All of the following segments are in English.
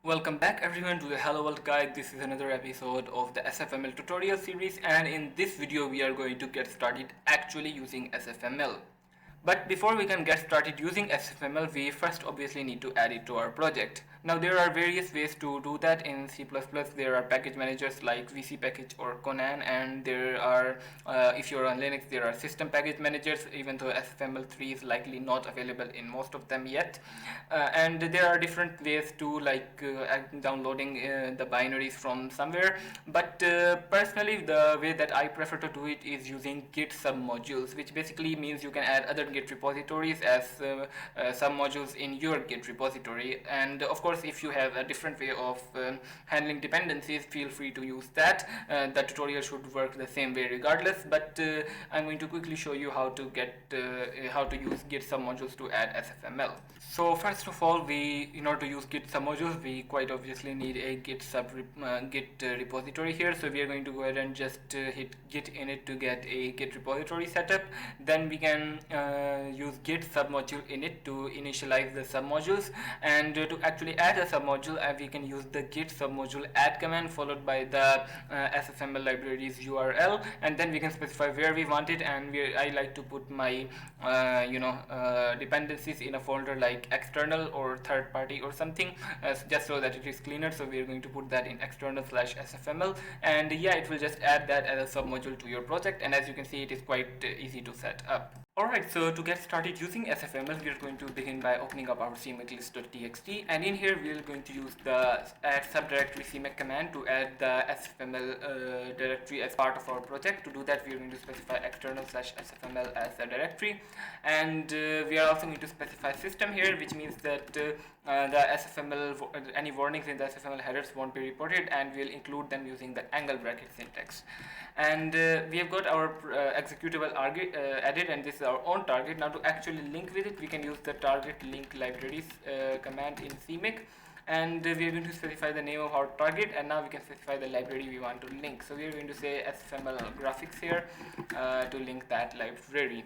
Welcome back everyone to the Hello World Guide. This is another episode of the SFML tutorial series, and in this video we are going to get started actually using SFML. But before we can get started using SFML, we first obviously need to add it to our project. Now there are various ways to do that in C++. There are package managers like VC package or Conan, and there are, if you're on Linux, there are system package managers, even though SFML3 is likely not available in most of them yet. And there are different ways to downloading the binaries from somewhere. But personally, the way that I prefer to do it is using Git submodules, which basically means you can add other Git repositories as submodules in your Git repository. And of course, if you have a different way of handling dependencies, feel free to use that. The tutorial should work the same way regardless, but I'm going to quickly show you how to use Git submodules to add SFML. So first of all, in order to use Git submodules, we quite obviously need a Git repository here. So we are going to go ahead and just hit Git init to get a Git repository setup. Then we can use Git submodule init to initialize the submodules, and to actually add a submodule, we can use the Git submodule add command followed by the SFML library's URL, and then we can specify where we want it. And I like to put my dependencies in a folder like external or third party or something, just so that it is cleaner. So we are going to put that in external/SFML, and yeah, it will just add that as a submodule to your project. And as you can see, it is quite easy to set up. Alright, so to get started using SFML, we are going to begin by opening up our CMake list.txt, and in here we are going to use the add subdirectory CMake command to add the SFML directory as part of our project. To do that, we are going to specify external/SFML as a directory, and we are also going to specify system here, which means that the SFML, any warnings in the SFML headers won't be reported, and we'll include them using the angle bracket syntax. And we have got our executable added, and this is our own target. Now to actually link with it, we can use the target link libraries command in CMake, and we are going to specify the name of our target, and now we can specify the library we want to link. So we are going to say SFML graphics here to link that library.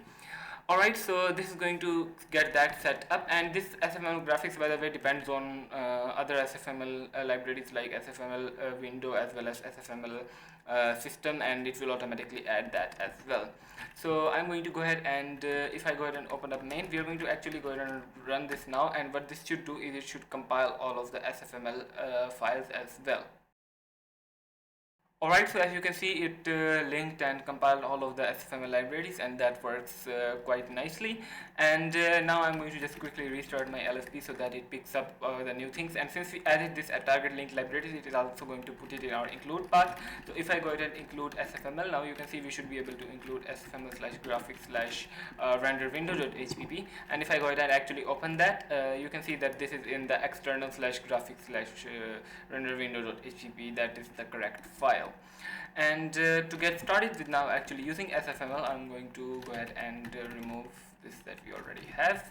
Alright, so this is going to get that set up, and this SFML graphics, by the way, depends on other SFML libraries like SFML window as well as SFML system, and it will automatically add that as well. So I'm going to go ahead and if I go ahead and open up main, we are going to actually go ahead and run this now, and what this should do is it should compile all of the SFML files as well. Alright, so as you can see, it linked and compiled all of the SFML libraries, and that works quite nicely. And now I'm going to just quickly restart my LSP so that it picks up the new things. And since we added this target link libraries, it is also going to put it in our include path. So if I go ahead and include SFML, now you can see we should be able to include SFML/graphics/render window.hpp. And if I go ahead and actually open that, you can see that this is in the external/graphics/render window.hpp. That is the correct file. And to get started with now actually using SFML, I'm going to go ahead and remove this that we already have.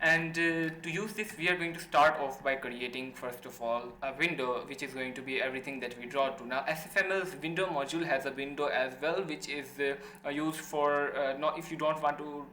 And to use this, we are going to start off by creating, first of all, a window, which is going to be everything that we draw to. Now, SFML's window module has a window as well, which is used for, not if you don't want to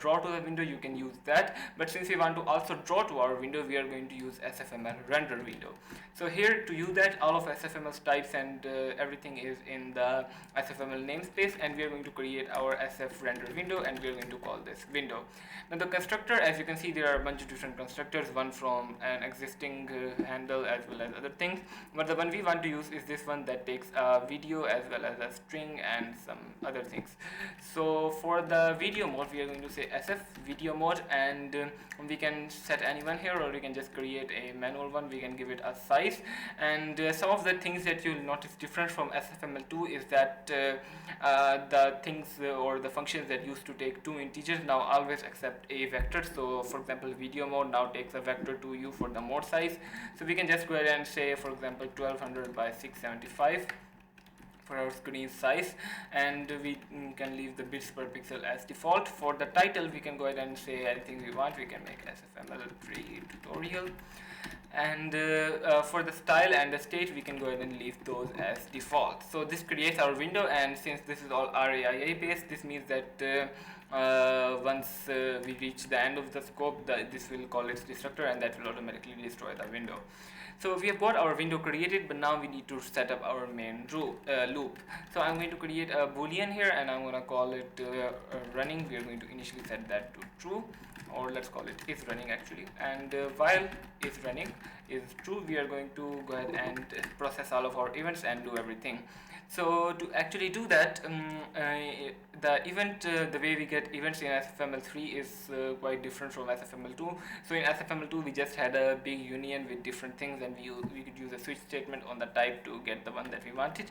draw to the window, you can use that. But since we want to also draw to our window, we are going to use SFML render window. So here, to use that, all of SFML's types and everything is in the SFML namespace, and we are going to create our SF render window, and we are going to call this window. Now, the constructor, as you can see, there are a bunch of different constructors, one from an existing handle as well as other things, but the one we want to use is this one that takes a video as well as a string and some other things. So for the video mode, we are going to say SF video mode, and we can set anyone here, or we can just create a manual one. We can give it a size, and some of the things that you'll notice different from SFML2 is that the things or the functions that used to take 2 integers now always accept a vector. So for example, video mode now takes a vector 2u for the mode size. So we can just go ahead and say, for example, 1200 by 675 for our screen size, and we can leave the bits per pixel as default. For the title, we can go ahead and say anything we want. We can make SFML3 tutorial, and for the style and the state, we can go ahead and leave those as default. So this creates our window, and since this is all RAIA based, this means that once we reach the end of the scope, this will call its destructor, and that will automatically destroy the window. So we have got our window created, but now we need to set up our main loop. So I'm going to create a boolean here, and I'm going to call it running. We are going to initially set that to true, or let's call it is running actually. And while is running is true, we are going to go ahead and process all of our events and do everything. So to actually do that, the way we get events in SFML3 is quite different from SFML2. So in SFML2 we just had a big union with different things, and we could use a switch statement on the type to get the one that we wanted.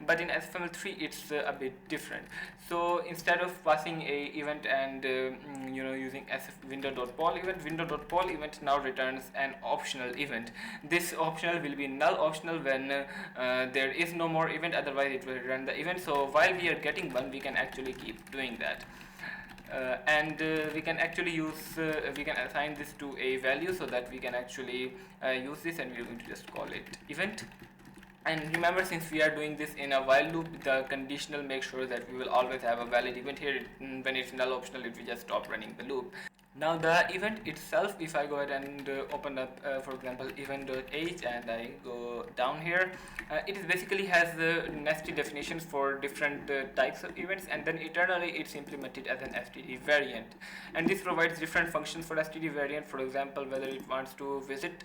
But in SFML3 it's a bit different. So instead of passing a event and using window.poll event now returns an optional event. This optional will be null optional when there is no more event, otherwise it will return the event. So while we are getting one, we can actually keep doing that. We can actually we can assign this to a value so that we can actually use this, and we're going to just call it event. And remember, since we are doing this in a while loop, the conditional makes sure that we will always have a valid event here. When it's null optional, it will just stop running the loop. Now the event itself, if I go ahead and open up for example event.h and I go down here, it is basically has the nested definitions for different types of events, and then eternally it's implemented as an std variant, and this provides different functions for std variant. For example, whether it wants to visit,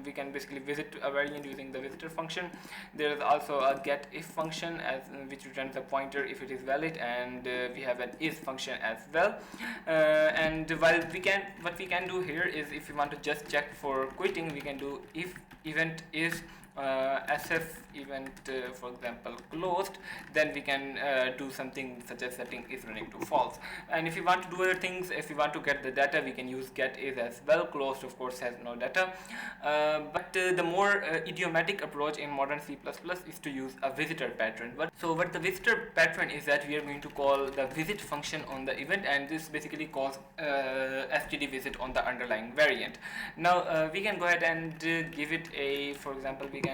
we can basically visit a variant using the visitor function. There is also a get if function which returns a pointer if it is valid, and we have an is function as well. And what we can do here is, if we want to just check for quitting, we can do if event is sf event for example closed, then we can do something such as setting is running to false. And if you want to do other things, if you want to get the data, we can use get is as well. Closed of course has no data, but the more idiomatic approach in modern C++ is to use a visitor pattern. What the visitor pattern is, that we are going to call the visit function on the event, and this basically calls std visit on the underlying variant. Now we can go ahead and give it a, for example, we can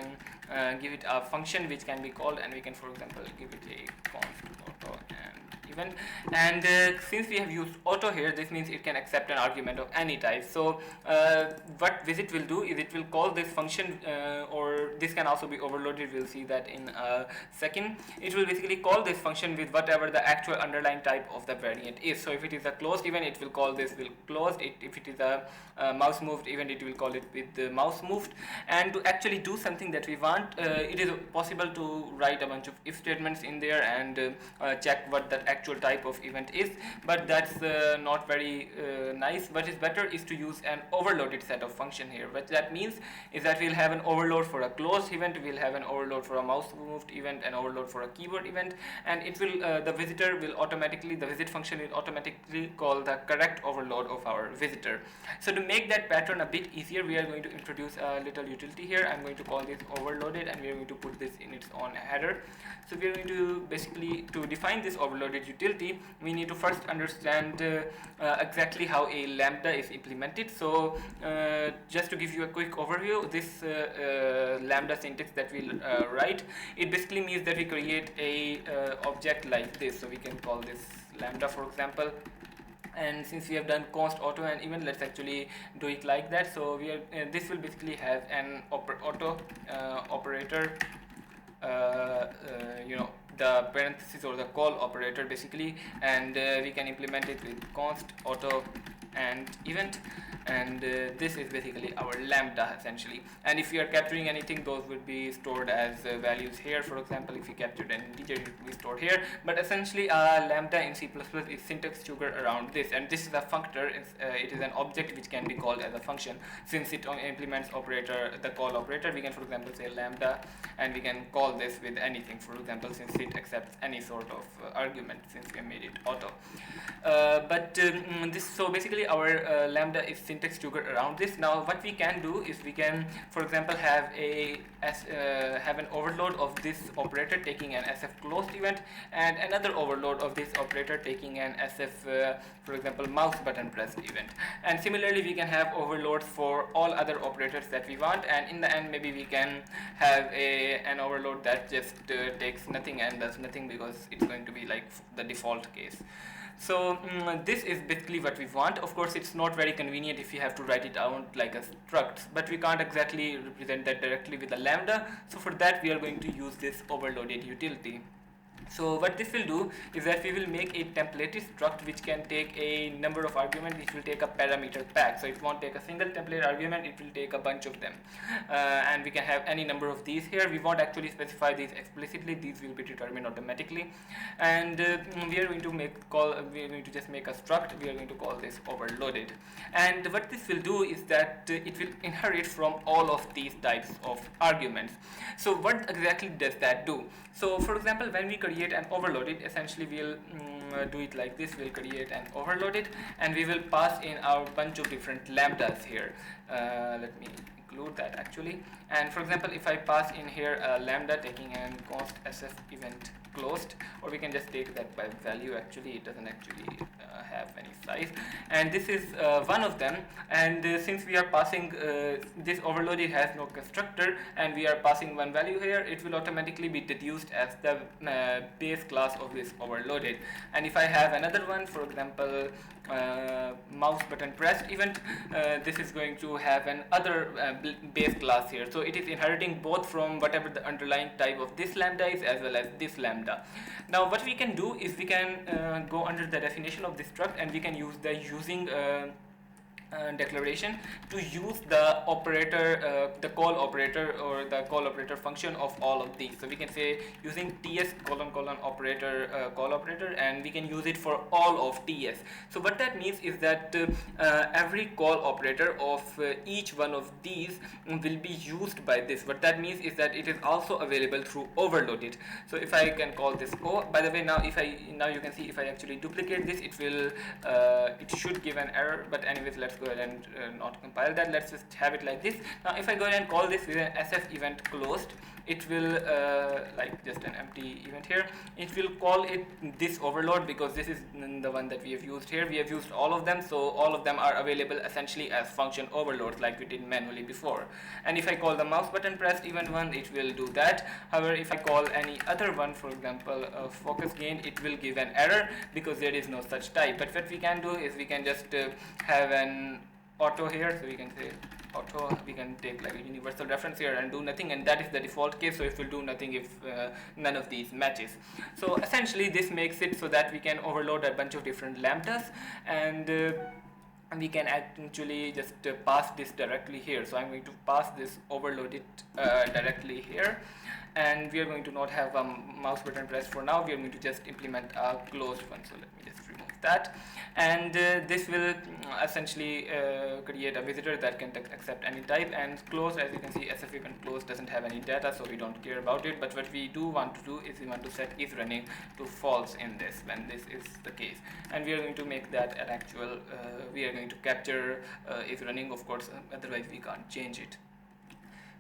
give it a function which can be called, and we can for example give it a const auto and event. And since we have used auto here, this means it can accept an argument of any type. So what visit will do is it will call this function, or this can also be overloaded, we'll see that in a second. It will basically call this function with whatever the actual underlying type of the variant is. So if it is a closed event, it will call this will closed. If it is a mouse moved event, it will call it with the mouse moved. And to actually do something that we want, it is possible to write a bunch of if statements in there and check what the actual type of event is, but that's not very nice. What is better is to use an overloaded set of function here. What that means is that we'll have an overload for a closed event, we'll have an overload for a mouse moved event, an overload for a keyboard event, and it will the visit function will automatically call the correct overload of our visitor. So to make that pattern a bit easier, we are going to introduce a little utility here. I'm going to call this overloaded, and we are going to put this in its own header. So we are going to basically, to define this overloaded utility, we need to first understand exactly how a lambda is implemented. So just to give you a quick overview, this lambda syntax that we'll write, it basically means that we create a object like this. So we can call this lambda, for example. And since we have done const auto and event, let's actually do it like that. So we are this will basically have an auto operator, the parenthesis or the call operator basically, and we can implement it with const auto and event, and this is basically our lambda essentially. And if we are capturing anything, those would be stored as values here. For example, if we captured an integer, it will be stored here. But essentially lambda in C++ is syntax sugar around this, and this is a functor. It is an object which can be called as a function. Since it implements the call operator, we can for example say lambda, and we can call this with anything, for example, since it accepts any sort of argument, since we have made it auto. So basically our lambda is syntax sugar around this. Now what we can do is we can for example have an overload of this operator taking an sf closed event, and another overload of this operator taking an sf for example mouse button pressed event. And similarly we can have overloads for all other operators that we want, and in the end maybe we can have an overload that just takes nothing and does nothing, because it's going to be like the default case. So this is basically what we want. Of course, it's not very convenient if you have to write it out like a struct, but we can't exactly represent that directly with a lambda. So for that, we are going to use this overloaded utility. So what this will do is that we will make a template struct which can take a number of arguments, which will take a parameter pack. So it won't take a single template argument, it will take a bunch of them. And we can have any number of these here. We won't actually specify these explicitly, these will be determined automatically. And we are going to just make a struct, we are going to call this overloaded. And what this will do is that it will inherit from all of these types of arguments. So what exactly does that do? So for example, when we create an overloaded, essentially we'll do it like this. We'll create an overloaded and we will pass in our bunch of different lambdas here. Let me include that actually. And for example, if I pass in here a lambda taking an const sf event closed, or we can just take that by value. Actually it doesn't actually have any size, and this is one of them. And since we are passing this overloaded has no constructor and we are passing one value here, it will automatically be deduced as the base class of this overloaded. And if I have another one, for example mouse button pressed event, this is going to have an other base class here. So it is inheriting both from whatever the underlying type of this lambda is as well as this lambda. Now what we can do is we can go under the definition of this struct and we can use the using declaration to use the operator, the call operator or the call operator function of all of these. So we can say using ts colon colon operator call operator, and we can use it for all of ts. So what that means is that every call operator of each one of these will be used by this. What that means is that it is also available through overloaded. So if I can call this by the way, now you can see if I actually duplicate this, it will it should give an error, but anyways, let's go ahead and not compile that. Let's just have it like this. Now if I go ahead and call this with an sf event closed, it will like just an empty event here, it will call it this overload because this is the one that we have used here. We have used all of them, so all of them are available essentially as function overloads like we did manually before. And if I call the mouse button pressed event one, it will do that. However, if I call any other one, for example focus gain, it will give an error because there is no such type. But what we can do is we can just have an auto here. So we can say auto, we can take like a universal reference here and do nothing, and that is the default case. So it will do nothing if none of these matches. So essentially this makes it so that we can overload a bunch of different lambdas, and we can actually just pass this directly here. So I'm going to pass this overloaded directly here, and we are going to not have a mouse button press for now. We are going to just implement a closed one. So let me just remove that, and this will essentially create a visitor that can accept any type. And close, as you can see, sf event close doesn't have any data, so we don't care about it. But what we do want to do is we want to set is running to false in this when this is the case, and we are going to make that an actual we are going to capture is running, of course, otherwise we can't change it.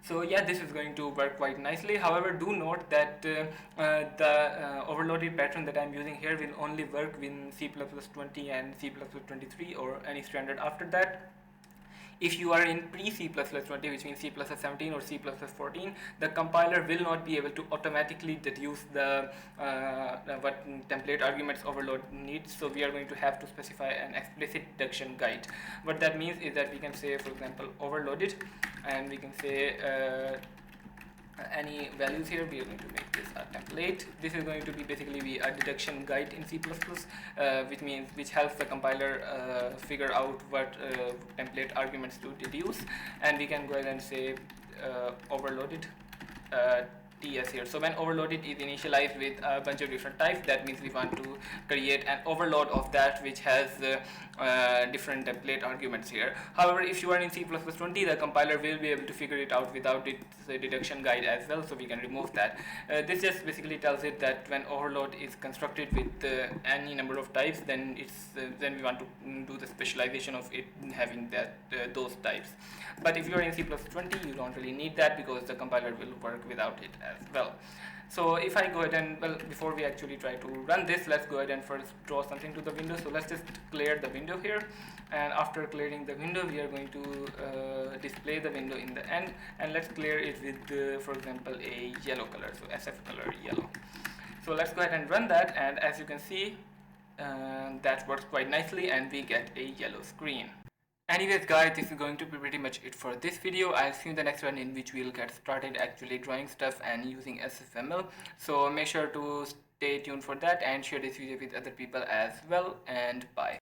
So yeah, this is going to work quite nicely. However, do note that the overloaded pattern that I'm using here will only work in C++20 and C++23 or any standard after that. If you are in pre-C++20, which means C++17 or C++14, the compiler will not be able to automatically deduce the what template arguments overload needs. So we are going to have to specify an explicit deduction guide. What that means is that we can say, for example, overloaded, and we can say any values here. We are going to make this a template. This is going to be basically a deduction guide in C++, which helps the compiler figure out what template arguments to deduce. And we can go ahead and say overloaded TS here. So when overloaded is initialized with a bunch of different types, that means we want to create an overload of that which has different template arguments here. However, if you are in C++20, the compiler will be able to figure it out without its deduction guide as well, so we can remove that. This just basically tells it that when overload is constructed with any number of types, then then we want to do the specialization of it having those types. But if you are in C++20, you don't really need that because the compiler will work without it as well. So if I go ahead and, well, before we actually try to run this, let's go ahead and first draw something to the window. So let's just clear the window here, and after clearing the window, we are going to display the window in the end, and let's clear it with, for example, a yellow color, so SF color yellow. So let's go ahead and run that, and as you can see, That works quite nicely and we get a yellow screen. Anyways guys, this is going to be pretty much it for this video. I'll see you in the next one, in which we'll get started actually drawing stuff and using SFML. So make sure to stay tuned for that and share this video with other people as well, and bye.